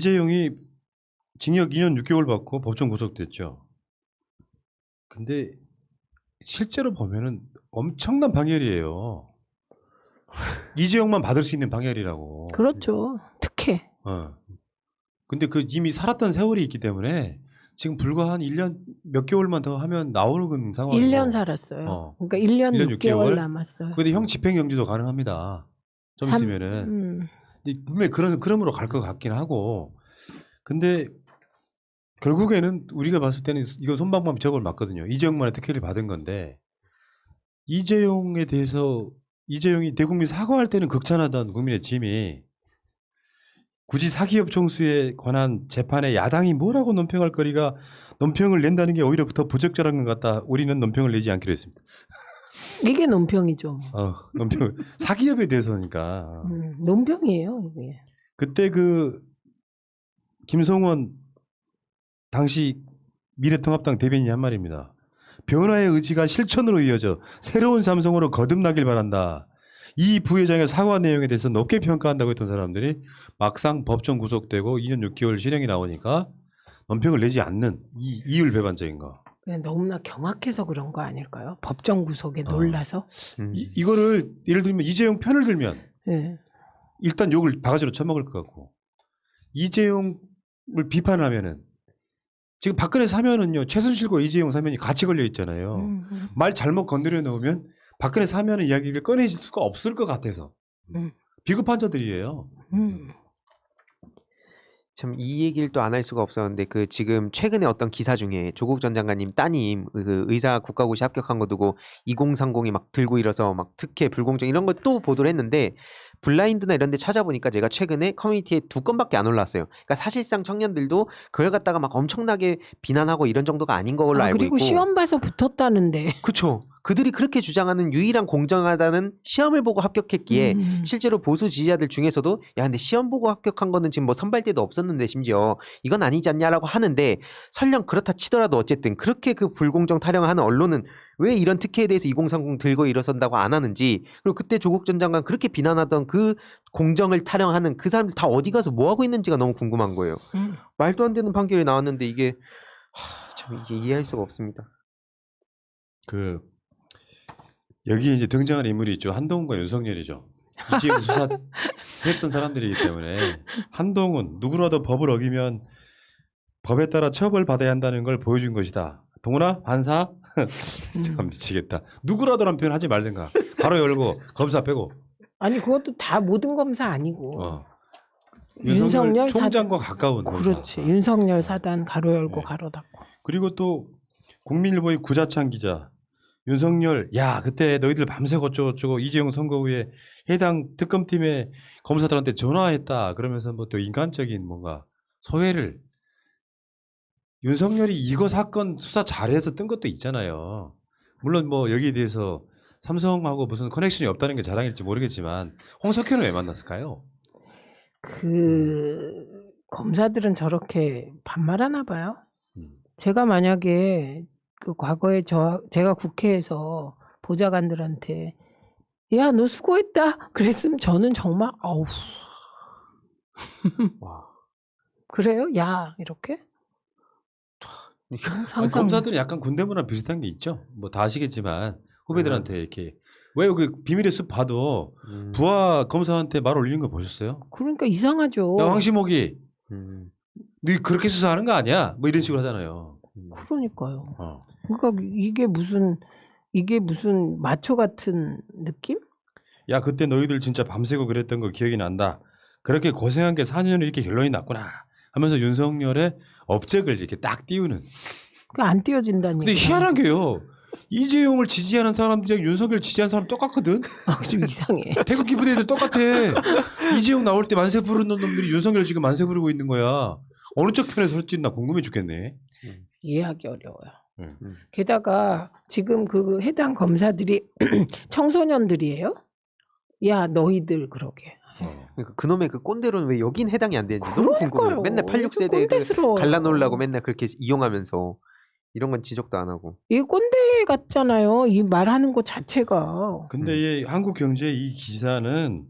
이재용이 징역 2년 6개월 받고 법정 구속됐죠. 근데 실제로 보면은 엄청난 방열이에요. 이재용만 받을 수 있는 방열이라고. 그렇죠. 특혜. 근데 그 이미 살았던 세월이 있기 때문에 지금 불과 한 1년 몇 개월만 더 하면 나오는 상황이고. 1년 살았어요. 그러니까 1년 6개월 남았어요. 근데 형 집행정지도 가능합니다. 좀 있으면은. 분명히 그럼으로 갈 것 같긴 하고. 근데 결국에는 우리가 봤을 때는 이거 손방망이 적을 맞거든요. 이재용만의 특혜를 받은 건데 이재용에 대해서 이재용이 대국민 사과할 때는 극찬하던 국민의 짐이 굳이 사기업 총수에 관한 재판에 야당이 뭐라고 논평할 거리가 논평을 낸다는 게 오히려 더 부적절한 것 같다. 우리는 논평을 내지 않기로 했습니다. 이게 논평이죠. 논평 사기업에 대해서니까. 논평이에요 이게. 그때 그 김성원 당시 미래통합당 대변인이 한 말입니다. 변화의 의지가 실천으로 이어져 새로운 삼성으로 거듭나길 바란다. 이 부회장의 사과 내용에 대해서 높게 평가한다고 했던 사람들이 막상 법정 구속되고 2년 6개월 실형이 나오니까 논평을 내지 않는 이 이율배반적인 거. 그냥 너무나 경악해서 그런 거 아닐까요? 법정 구속에 놀라서. 이거를 예를 들면 이재용 편을 들면 일단 욕을 바가지로 쳐먹을 것 같고 이재용을 비판하면은 지금 박근혜 사면은요 최순실과 이재용 사면이 같이 걸려 있잖아요. 말 잘못 건드려 놓으면 박근혜 사면의 이야기를 꺼내실 수가 없을 것 같아서 비겁한 자들이에요. 참 이 얘기를 또 안 할 수가 없었는데 그 지금 최근에 어떤 기사 중에 조국 전 장관님 따님 그 의사 국가고시 합격한 거 두고 2030이 막 들고 일어서 막 특혜 불공정 이런 거 또 보도를 했는데 블라인드나 이런 데 찾아보니까 제가 최근에 커뮤니티에 2건밖에 안 올랐어요. 그러니까 사실상 청년들도 그걸 갖다가 막 엄청나게 비난하고 이런 정도가 아닌 걸로 알고 그리고 있고. 시험 봐서 붙었다는데. 그렇죠. 그들이 그렇게 주장하는 유일한 공정하다는 시험을 보고 합격했기에 실제로 보수 지지자들 중에서도 야 근데 시험 보고 합격한 거는 지금 뭐 선발대도 없었는데 심지어 이건 아니지 않냐라고 하는데 설령 그렇다 치더라도 어쨌든 그렇게 그 불공정 타령하는 언론은 왜 이런 특혜에 대해서 2030 들고 일어선다고 안 하는지 그리고 그때 조국 전 장관 그렇게 비난하던 그 공정을 타령하는 그 사람들 다 어디 가서 뭐 하고 있는지가 너무 궁금한 거예요. 말도 안 되는 판결이 나왔는데 이게 참 이게 이해할 수가 없습니다. 여기 이제 등장하는 인물이 있죠. 한동훈과 윤석열이죠. 이재용 수사했던 사람들이기 때문에 한동훈 누구라도 법을 어기면 법에 따라 처벌받아야 한다는 걸 보여준 것이다. 동훈아 반사? 참 미치겠다. 누구라도란 표현 하지 말든가. 가로 열고 검사 빼고. 아니 그것도 다 모든 검사 아니고. 윤석열 총장과 가까운 그렇지. 검사. 윤석열 사단 가로 열고 가로 닫고. 그리고 또 국민일보의 구자찬 기자. 윤석열 야 그때 너희들 밤새고 어쩌고 이재용 선거 후에 해당 특검팀의 검사들한테 전화했다 그러면서 뭐 또 인간적인 뭔가 소회를 윤석열이 이거 사건 수사 잘해서 뜬 것도 있잖아요. 물론 뭐 여기에 대해서 삼성하고 무슨 커넥션이 없다는 게 자랑일지 모르겠지만 홍석현은 왜 만났을까요? 검사들은 저렇게 반말하나 봐요. 제가 만약에 그 과거에 제가 국회에서 보좌관들한테 야 너 수고했다 그랬으면 저는 정말 어우 그래요? 야 이렇게? 검사들은 약간 군대 문화 비슷한 게 있죠. 뭐 다 아시겠지만 후배들한테 이렇게 왜 그 비밀의 숲 봐도 부하 검사한테 말 올리는 거 보셨어요? 그러니까 이상하죠. 야 황시목이 너 그렇게 수사하는 거 아니야? 뭐 이런 식으로 하잖아요. 그러니까요. 그러니까 이게 무슨 마초 같은 느낌? 야 그때 너희들 진짜 밤새고 그랬던 거 기억이 난다. 그렇게 고생한 게 4년을 이렇게 결론이 났구나 하면서 윤석열의 업적을 이렇게 딱 띄우는. 그 안 띄워진다니까. 근데 희한한 게요. 이재용을 지지하는 사람들이랑 윤석열 지지하는 사람 똑같거든. 좀 이상해. 태극기 부대들 똑같아. 이재용 나올 때 만세 부르는 놈들이 윤석열 지금 만세 부르고 있는 거야. 어느 쪽 편에 설지 나 궁금해 죽겠네. 이해하기 어려워요. 게다가 지금 그 해당 검사들이 청소년들이에요? 야 너희들 그러게. 그러니까 그놈의 그 꼰대로는 왜 여긴 해당이 안 되는지 너무 궁금해요. 맨날 86세대 갈라놓으려고 맨날 그렇게 이용하면서 이런 건 지적도 안 하고. 이 꼰대 같잖아요. 이 말하는 것 자체가. 근데 이 한국경제 이 기사는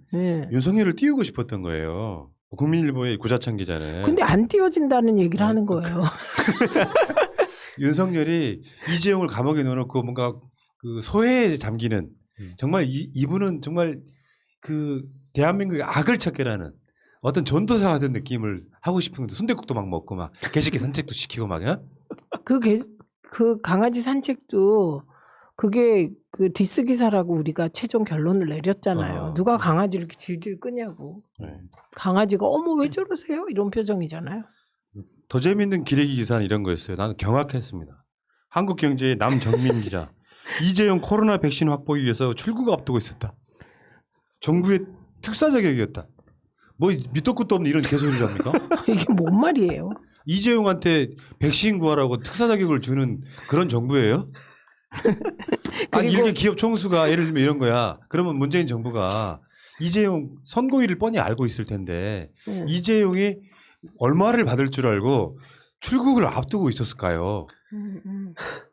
윤석열을 띄우고 싶었던 거예요. 국민일보의 구자창 기자는 근데 안 띄워진다는 얘기를 아, 하는 거예요. 윤석열이 이재용을 감옥에 넣어놓고 뭔가 그 소외에 잠기는 정말 이분은 정말 그 대한민국의 악을 척결하는 어떤 전도사 같은 느낌을 하고 싶은 건데 순댓국도 막 먹고 막 개새끼 산책도 시키고 막 그 강아지 산책도 그게 그 디스 기사라고 우리가 최종 결론을 내렸잖아요. 누가 강아지를 이렇게 질질 끄냐고. 네. 강아지가 어머 왜 저러세요? 이런 표정이잖아요. 더 재밌는 기레기 기사는 이런 거였어요. 나는 경악했습니다. 한국경제의 남정민 기자. 이재용 코로나 백신 확보하기 위해서 출구가 앞두고 있었다. 정부의 특사 자격이었다. 뭐 밑도 끝도 없는 이런 개소리를 합니까? 이게 뭔 말이에요? 이재용한테 백신 구하라고 특사 자격을 주는 그런 정부예요? 아니 이렇게 기업 총수가 예를 들면 이런 거야. 그러면 문재인 정부가 이재용 선고일을 뻔히 알고 있을 텐데 이재용이 얼마를 받을 줄 알고 출국을 앞두고 있었을까요?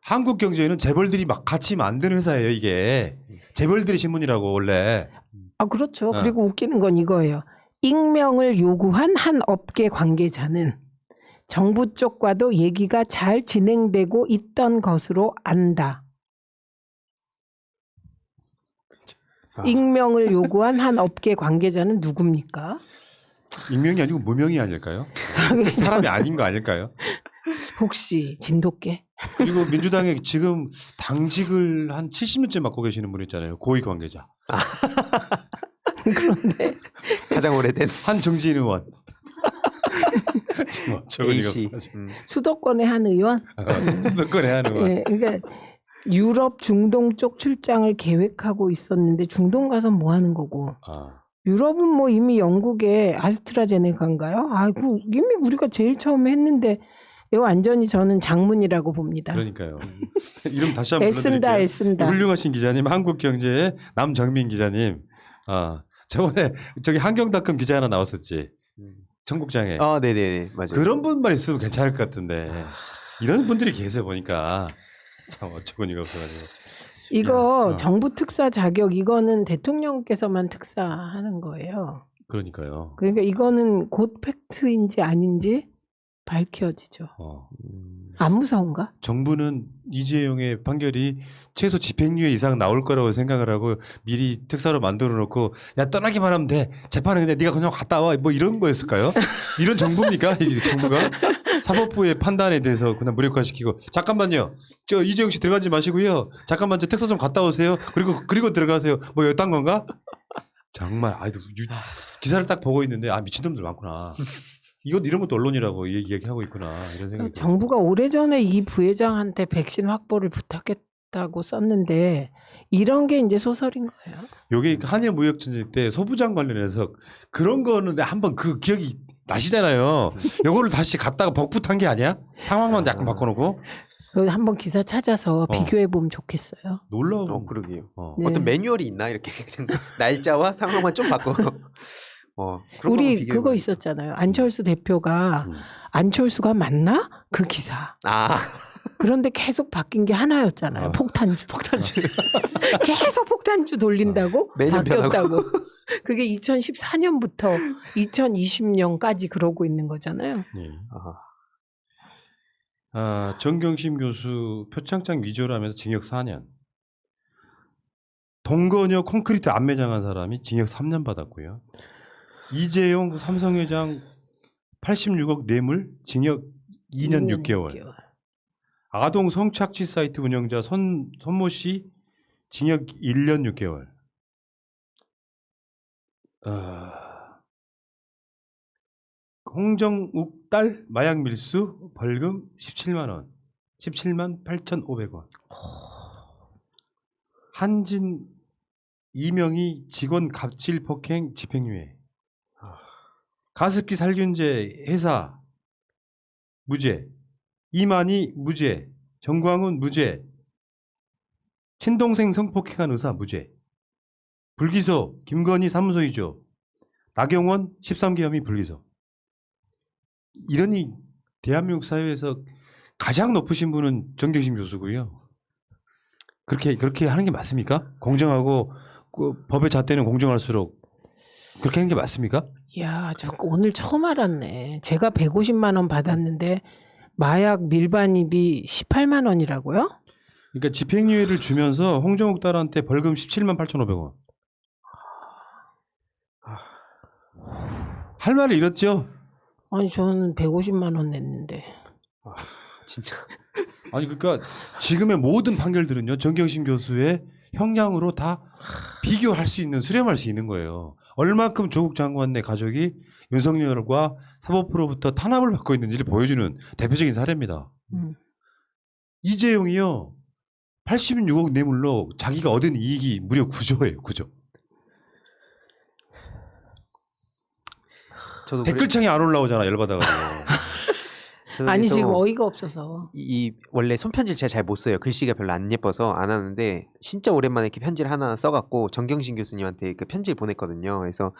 한국 경제는 재벌들이 막 같이 만든 회사예요. 이게 재벌들의 신문이라고 원래. 아 그렇죠. 그리고 웃기는 건 이거예요. 익명을 요구한 한 업계 관계자는 정부 쪽과도 얘기가 잘 진행되고 있던 것으로 안다. 익명을 요구한 한 업계 관계자는 누굽니까? 익명이 아니고 무명이 아닐까요? 사람이 아닌 거 아닐까요? 혹시 진돗개? 그리고 민주당에 지금 당직을 한 70년째 맡고 계시는 분 있잖아요. 고위 관계자. 그런데 가장 오래된 한정진 의원. A씨. 수도권의 한 의원? 수도권에 하는 의원. 네, 그러니까 유럽 중동 쪽 출장을 계획하고 있었는데 중동 가서 뭐 하는 거고? 유럽은 뭐 이미 영국의 아스트라제네카인가요? 아이고 이미 우리가 제일 처음에 했는데 이거 완전히 저는 장문이라고 봅니다. 그러니까요. 이름 다시 한번 애쓴다. 훌륭하신 기자님, 한국경제의 남정민 기자님. 저번에 저기 한경닷컴 기자 하나 나왔었지. 청국장에. 네네 맞아요. 그런 분만 있으면 괜찮을 것 같은데 이런 분들이 계세요 보니까 참 어처구니가 없어가지고. 이거 정부 특사 자격 이거는 대통령께서만 특사하는 거예요. 그러니까요. 그러니까 이거는 곧 팩트인지 아닌지 밝혀지죠. 안 무서운가? 정부는 이재용의 판결이 최소 집행유예 이상 나올 거라고 생각을 하고 미리 특사로 만들어 놓고 야 떠나기만 하면 돼. 재판은 근데 네가 그냥 갔다 와. 뭐 이런 거였을까요? 이런 정부입니까? 이게 정부가? 사법부의 판단에 대해서 그냥 무력화시키고 잠깐만요. 저 이재용 씨 들어가지 마시고요. 잠깐만 저 특사 좀 갔다 오세요. 그리고 들어가세요. 뭐 이딴 건가? 정말 기사를 딱 보고 있는데 미친놈들 많구나. 이런 것도 언론이라고 얘기하고 있구나 이런 생각이 정부가 오래전에 이 부회장한테 백신 확보를 부탁했다고 썼는데 이런 게 이제 소설인 거예요. 요게 한일 무역 전쟁 때 소부장 관련해서 그런 거는 한번 그 기억이 나시잖아요. 요거를 다시 갖다가 복붙한 게 아니야? 상황만 약간 바꿔놓고. 한번 기사 찾아서 비교해 보면 좋겠어요. 놀라워. 그러게요. 네. 어떤 매뉴얼이 있나 이렇게 날짜와 상황만 좀 바꿔. 우리 그거 있었잖아요. 안철수 대표가 안철수가 맞나? 그 기사. 그런데 계속 바뀐 게 하나였잖아요. 폭탄주. 계속 폭탄주 돌린다고 매년 바뀌었다고. 그게 2014년부터 2020년까지 그러고 있는 거잖아요. 네. 정경심 교수 표창장 위조를 하면서 징역 4년. 동건녀 콘크리트 안 매장한 사람이 징역 3년 받았고요. 이재용 삼성회장 86억 뇌물 징역 2년 6개월. 아동 성착취 사이트 운영자 손모 씨 징역 1년 6개월. 홍정욱 딸 마약 밀수 벌금 17만 원. 17만 8,500원. 한진 이명희 직원 갑질 폭행 집행유예. 가습기 살균제 회사 무죄. 이만희 무죄. 정광훈 무죄. 친동생 성폭행한 의사 무죄. 불기소 김건희 사무소 위조. 나경원 13개 혐의 불기소. 이러니 대한민국 사회에서 가장 높으신 분은 정경심 교수고요. 그렇게 하는 게 맞습니까? 공정하고 그 법의 잣대는 공정할수록 그렇게 하는 게 맞습니까? 이야, 저 오늘 처음 알았네. 제가 150만 원 받았는데 마약 밀반입이 18만 원이라고요? 그러니까 집행유예를 주면서 홍정욱 딸한테 벌금 17만 8,500원. 할 말을 잃었죠? 아니 저는 150만 원 냈는데. 진짜. 아니 그러니까 지금의 모든 판결들은요 정경심 교수의 형량으로 다 비교할 수 있는 수렴할 수 있는 거예요. 얼만큼 조국 장관의 가족이 윤석열과 사법부로부터 탄압을 받고 있는지를 보여주는 대표적인 사례입니다. 이재용이요 86억 뇌물로 자기가 얻은 이익이 무려 9조예요. 9조. 저도 댓글창에 안 올라오잖아 열받아가지고. 아니 지금 어이가 없어서. 이 원래 손편지 제가 잘 못 써요. 글씨가 별로 안 예뻐서 안 하는데 진짜 오랜만에 이렇게 편지를 하나 써갖고 정경심 교수님한테 그 편지를 보냈거든요. 그래서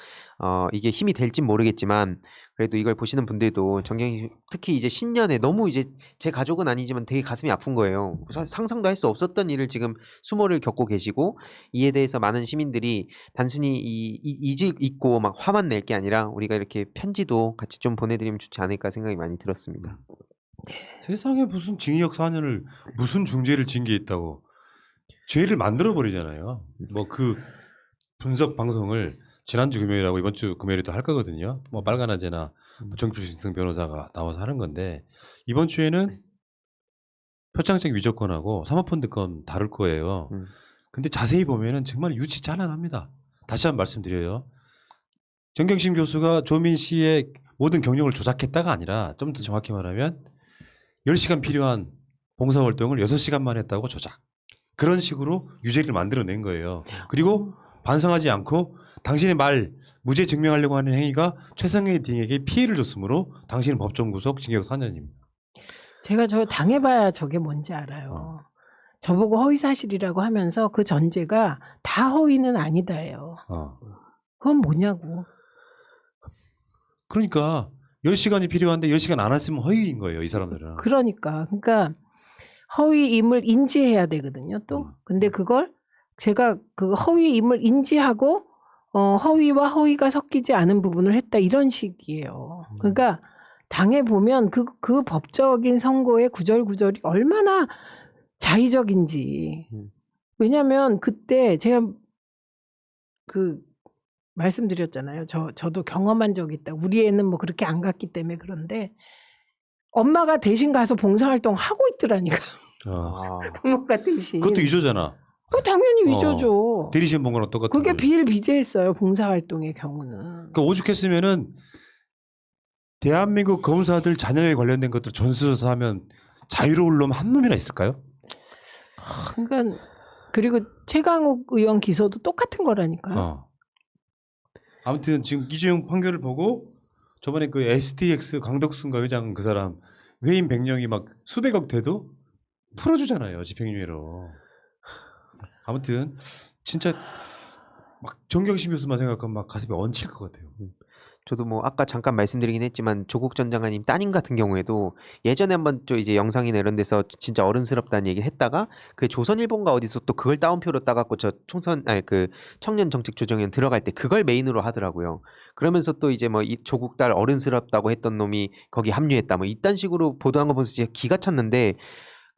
이게 힘이 될진 모르겠지만 그래도 이걸 보시는 분들도 정경심 특히 이제 신년에 너무 이제 제 가족은 아니지만 되게 가슴이 아픈 거예요. 상상도 할 수 없었던 일을 지금 수모를 겪고 계시고 이에 대해서 많은 시민들이 단순히 잊고 막 화만 낼 게 아니라 우리가 이렇게 편지도 같이 좀 보내드리면 좋지 않을까 생각이 많이 들었습니다. 세상에 무슨 징역 4년을 무슨 중죄를 진 게 있다고 죄를 만들어 버리잖아요. 뭐 그 분석 방송을 지난주 금요일하고 이번 주 금요일에도 할 거거든요. 뭐 빨간아재나 정필승 변호사가 나와서 하는 건데 이번 주에는 표창장 위조건하고 사모펀드건 다룰 거예요. 근데 자세히 보면은 정말 유치 찬란합니다. 다시 한번 말씀드려요. 정경심 교수가 조민 씨의 모든 경력을 조작했다가 아니라 좀 더 정확히 말하면 10시간 필요한 봉사활동을 6시간만 했다고 조작. 그런 식으로 유죄를 만들어낸 거예요. 그리고 반성하지 않고 당신의 말 무죄 증명하려고 하는 행위가 최성애 등에게 피해를 줬으므로 당신은 법정 구속 징역 4년입니다. 제가 저 당해봐야 저게 뭔지 알아요. 저보고 허위사실이라고 하면서 그 전제가 다 허위는 아니다예요. 그건 뭐냐고. 그러니까 10시간이 필요한데 10시간 안 했으면 허위인 거예요. 이 사람들은. 그러니까 허위임을 인지해야 되거든요. 또 근데 그걸 제가 그 허위임을 인지하고 허위와 허위가 섞이지 않은 부분을 했다 이런 식이에요. 그러니까 당해보면 그 법적인 선고의 구절구절이 얼마나 자의적인지. 왜냐하면 그때 제가 그 말씀드렸잖아요. 저도 경험한 적이 있다. 우리 애는 뭐 그렇게 안 갔기 때문에 그런데 엄마가 대신 가서 봉사활동 하고 있더라니까. 부모가 대신. 그것도 위조잖아. 당연히 위조죠. 대리시험 본 거랑 똑같은 그게 거예요. 비일비재했어요. 봉사활동의 경우는. 그러니까 오죽했으면은 대한민국 검사들 자녀에 관련된 것들 전수조사하면 자유로울 놈 한 놈이나 있을까요? 그러니까 그리고 최강욱 의원 기소도 똑같은 거라니까요. 아무튼 지금 이재용 판결을 보고 저번에 그 STX 강덕순과 회장 그 사람 회인 100명이 막 수백억 돼도 풀어주잖아요. 집행유예로. 아무튼 진짜 막 정경심 교수만 생각하면 막 가슴이 얹힐 것 같아요. 저도 뭐 아까 잠깐 말씀드리긴 했지만 조국 전 장관님 따님 같은 경우에도 예전에 한번 또 이제 영상이나 이런 데서 진짜 어른스럽다는 얘기를 했다가 그 조선일보인가 어디서 또 그걸 따옴표로 따갖고 저 그 청년 정책 조정위원 들어갈 때 그걸 메인으로 하더라고요. 그러면서 또 이제 뭐 이 조국 딸 어른스럽다고 했던 놈이 거기 합류했다 뭐 이딴 식으로 보도한 거 보면서 진짜 기가 찼는데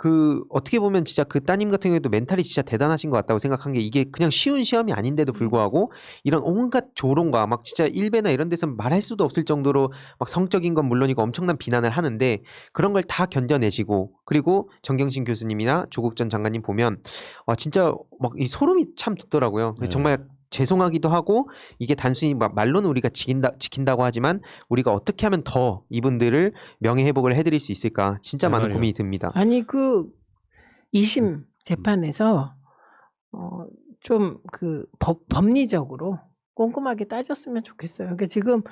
그 어떻게 보면 진짜 그 따님 같은 경우에도 멘탈이 진짜 대단하신 것 같다고 생각한 게 이게 그냥 쉬운 시험이 아닌데도 불구하고 이런 온갖 조롱과 막 진짜 일베나 이런 데서 말할 수도 없을 정도로 막 성적인 건 물론이고 엄청난 비난을 하는데 그런 걸 다 견뎌내시고 그리고 정경심 교수님이나 조국 전 장관님 보면 와 진짜 막 이 소름이 참 돋더라고요. 정말 죄송하기도 하고 이게 단순히 말로는 우리가 지킨다고 하지만 우리가 어떻게 하면 더 이분들을 명예회복을 해드릴 수 있을까 진짜 많은 고민이 듭니다. 아니 그 2심 재판에서 좀 그 법리적으로 꼼꼼하게 따졌으면 좋겠어요. 그러니까 지금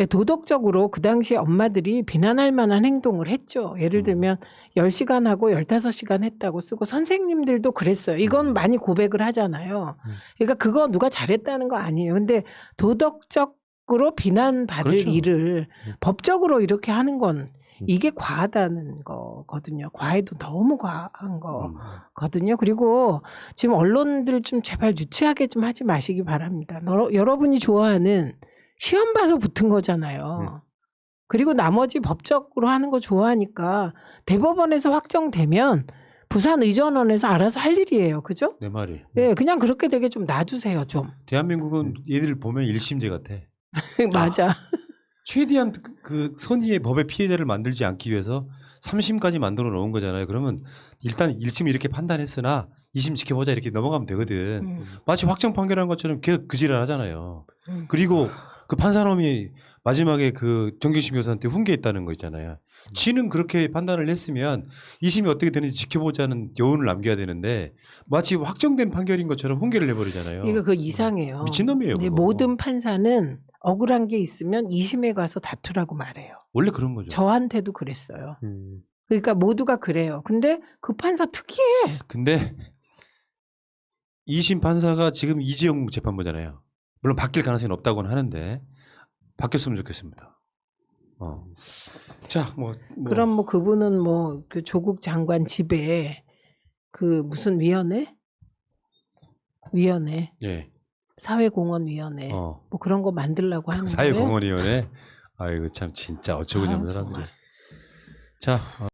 도덕적으로 그 당시에 엄마들이 비난할 만한 행동을 했죠. 예를 들면 10시간 하고 15시간 했다고 쓰고 선생님들도 그랬어요. 이건 많이 고백을 하잖아요. 그러니까 그거 누가 잘했다는 거 아니에요. 근데 도덕적으로 비난받을 그렇죠. 일을 법적으로 이렇게 하는 건 이게 과하다는 거거든요. 과해도 너무 과한 거거든요. 그리고 지금 언론들 좀 제발 유치하게 좀 하지 마시기 바랍니다. 여러분이 좋아하는 시험 봐서 붙은 거잖아요. 그리고 나머지 법적으로 하는 거 좋아하니까 대법원에서 확정되면 부산의전원에서 알아서 할 일이에요. 그죠? 내 말이. 네, 그냥 그렇게 되게 좀 놔두세요. 좀. 대한민국은 얘들 보면 1심제 같아. 맞아. 최대한 그 선의의 법의 피해자를 만들지 않기 위해서 3심까지 만들어 놓은 거잖아요. 그러면 일단 1심 이렇게 판단했으나 2심 지켜보자 이렇게 넘어가면 되거든. 마치 확정 판결한 것처럼 계속 그 지랄 하잖아요. 그리고 그 판사놈이 마지막에 그 정경심 교사한테 훈계했다는 거 있잖아요. 지는 그렇게 판단을 했으면 2심이 어떻게 되는지 지켜보자는 여운을 남겨야 되는데 마치 확정된 판결인 것처럼 훈계를 내버리잖아요. 이거 그 이상해요. 미친놈이에요. 근데 모든 판사는 억울한 게 있으면 2심에 가서 다투라고 말해요. 원래 그런 거죠. 저한테도 그랬어요. 그러니까 모두가 그래요. 근데 그 판사 특이해. 근데 2심 판사가 지금 이재용 재판부잖아요. 물론 바뀔 가능성이 없다고는 하는데 바뀌었으면 좋겠습니다. 자, 그럼 뭐 그분은 뭐 그 조국 장관 집에 그 무슨 위원회? 예. 사회공헌위원회 뭐 그런 거 만들려고 하는데 사회공헌위원회. 아이고 참 진짜 어처구니 없는 사람들이. 자.